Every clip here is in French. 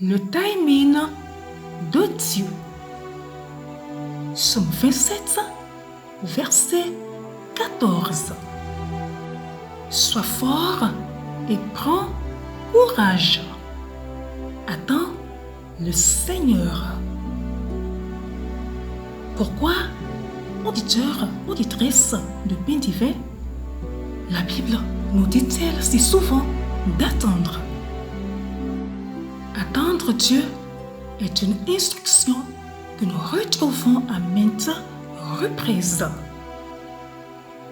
Le timing de Dieu. Somme 27, verset 14. Sois fort et prends courage. Attends le Seigneur. Pourquoi, auditeurs, auditrices de Pain Divin, la Bible nous dit-elle si souvent d'attendre? Attendre Dieu est une instruction que nous retrouvons à maintes reprises.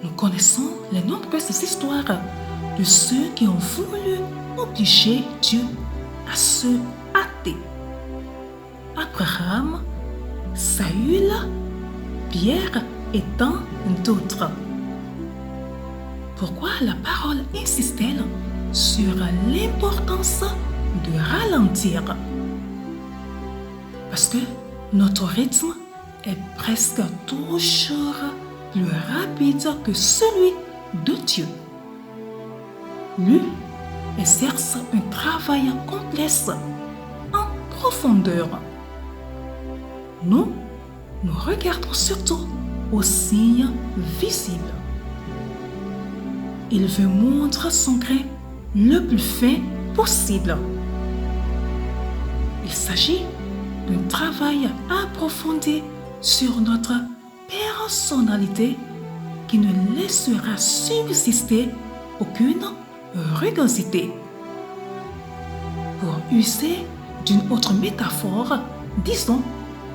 Nous connaissons les nombreuses histoires de ceux qui ont voulu obliger Dieu à se hâter. Abraham, Saül, Pierre et tant d'autres. Pourquoi la parole insiste-t-elle sur l'importance de ralentir? Parce que notre rythme est presque toujours plus rapide que celui de Dieu. Lui exerce un travail complexe en profondeur. Nous regardons surtout aux signes visibles. Il veut montrer son grain le plus fin possible. Il s'agit d'un travail approfondi sur notre personnalité qui ne laissera subsister aucune rugosité. Pour user d'une autre métaphore, disons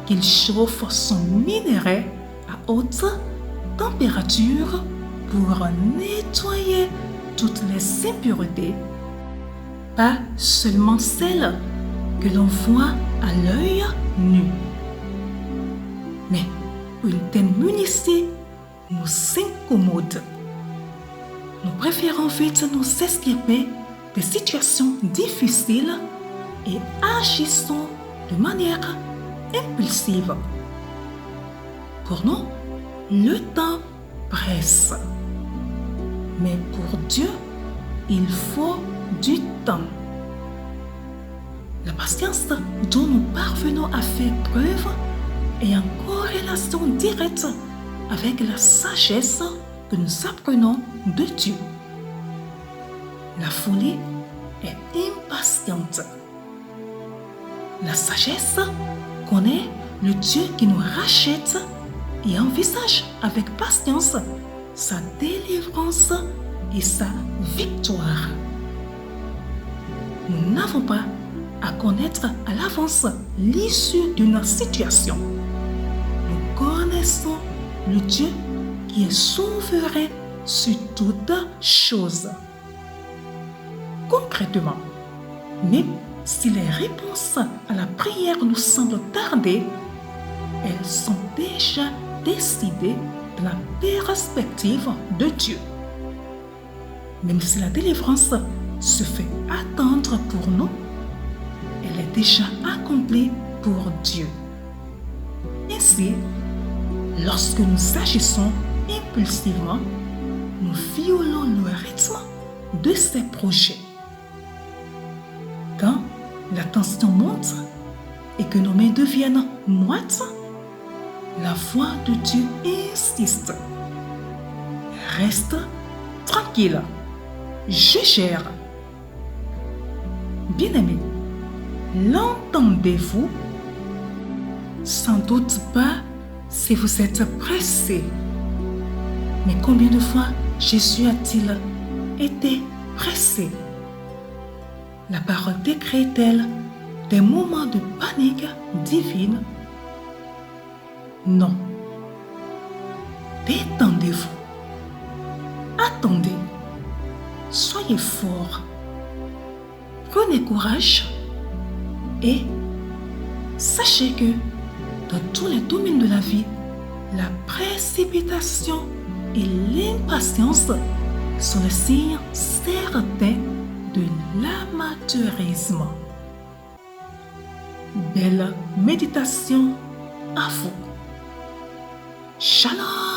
qu'il chauffe son minerai à haute température pour nettoyer toutes les impuretés, pas seulement celles que l'on voit à l'œil nu. Mais une telle munitie nous incommode. Nous préférons vite nous esquiver des situations difficiles et agissons de manière impulsive. Pour nous, le temps presse. Mais pour Dieu, il faut du temps. La patience dont nous parvenons à faire preuve est en corrélation directe avec la sagesse que nous apprenons de Dieu. La folie est impatiente. La sagesse connaît le Dieu qui nous rachète et envisage avec patience sa délivrance et sa victoire. Nous n'avons pas à connaître à l'avance l'issue d'une situation. Nous connaissons le Dieu qui est souverain sur toutes choses. Concrètement, même si les réponses à la prière nous semblent tarder, elles sont déjà décidées dans la perspective de Dieu. Même si la délivrance se fait attendre pour nous, elle est déjà accomplie pour Dieu. Ainsi, lorsque nous agissons impulsivement, nous violons le rythme de ses projets. Quand la tension monte et que nos mains deviennent moites, la voix de Dieu insiste. Reste tranquille, je gère. Bien-aimés, l'entendez-vous? Sans doute pas si vous êtes pressé. Mais combien de fois Jésus a-t-il été pressé? La parole décrit-elle des moments de panique divine? Non. Détendez-vous. Attendez. Soyez forts. Prenez courage et sachez que dans tous les domaines de la vie, la précipitation et l'impatience sont les signes certains de l'amateurisme. Belle méditation à vous. Shalom!